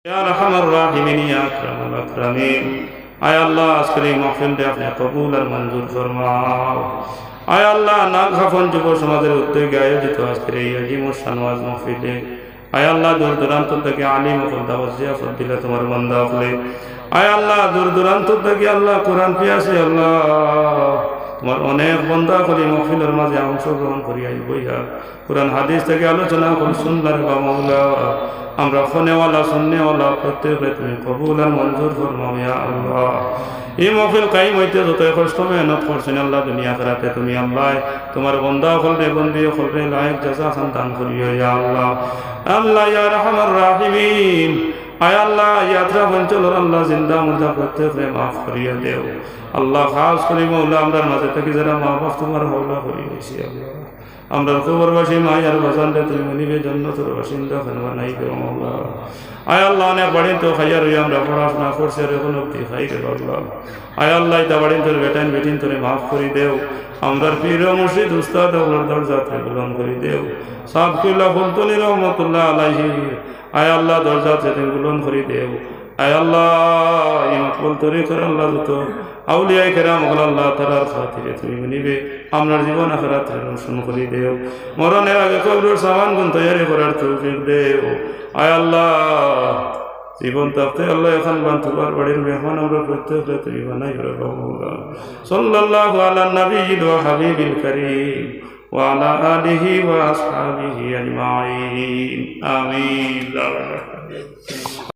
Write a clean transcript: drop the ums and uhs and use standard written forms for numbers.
या अरहमर राहिमीन या अकरमल अकरमीन। आय अल्लाह আজকের এই মাহফিলটা আপনি কবুল আর মঞ্জুর ফরমাও। আয় আল্লাহ নাগখাফন যুব সমাজের উদ্যোগে আয়োজিত আজকের এই আজিম শানওয়াজ মাহফিলে আয় আল্লাহ দূর দূরান্ত থেকে আলিম ও দাওয়াত জিয়াফত দিলে তোমার বান্দা হলে আয় আল্লাহ দূর দূরান্ত থেকে আল্লাহ কোরআন পিয়াসে আল্লাহ তোমার অনেক বান্দা করে মাহফিলের মাঝে অংশগ্রহণ করি বইয়া কোরআন হাদিস থেকে আলোচনা করে শুনলার বা মাওলা আমরা ফোনেওয়ালা শুননেওয়ালা প্রত্যেকে তুমি কবুল আর মঞ্জুর ফরমাও ইয়া আল্লাহ। এই মাহফিল কায়েম হইতে যত কষ্ট মেহনত করছেন আল্লাহ দুনিয়া আখিরাতে তুমি আল্লাহ তোমার বান্দা হলরে বন্দি হলরে লায়েক জাযা খান দান করিও ইয়া আল্লাহ। আল্লাহ ইয়া আরহামার রাহিমিন। আয় আল্লাহ ইয়াত্রা অঞ্চলের আল্লাহ জিন্দা মুর্দা প্রত্যেকে মাফ করিয়া দেও আল্লাহ। খাস করি মৌলা আমরার মাঝে থেকে যারা মা বাপ তোমার হওলা করি গেছি আল্লাহ আমরা খবরবাসী মাই আর বাজানটা তুমি মনিবে জন্নতের বাসিন্দা ফেলবা নাই গো মৌলা। আয় আল্লাহ অনেক বাড়ি তো খাইয়া রই আমরা পড়াশোনা করছি আর এখন অব্দি খাই রে আল্লাহ। আয় আল্লাহ ইতা বাড়ি তোর বেটাইন বেটিন তোরে মাফ করি দেও আমরার পীর মুর্শিদ উস্তাদ ওগুলোর দরজাতে বুলন্দ করি দেও সাবকুল্লাহ ফুলতলি রহমতুল্লাহ আলাইহি আয় আল্লাহ দরজাতে তুমি বুলন্দ করি দেও। আয় আল্লাহ ইমাকুল তরিকার আল্লাহ যত আউলিয়া কেরাম আল্লাহ তাআলার খাতিরে তুমি মনিবে আপনার জীবন আখিরাত রোশন করে দেও মরণের আগে কবরের সামান গুণ তৈরি করার তৌফিক দেও। আয় আল্লাহ জীবন থাকতে আল্লাহ এখন বান্ধবার বাড়ির মেহমান আমরা প্রত্যেকে তুমি বানাই রাখো মওলা। সাল্লাল্লাহু আলা নবিয়্যিল ওয়া হাবিবিল কারীম ওয়া আলা আলিহি ওয়া আসহাবিহি আজমাইন আমিন।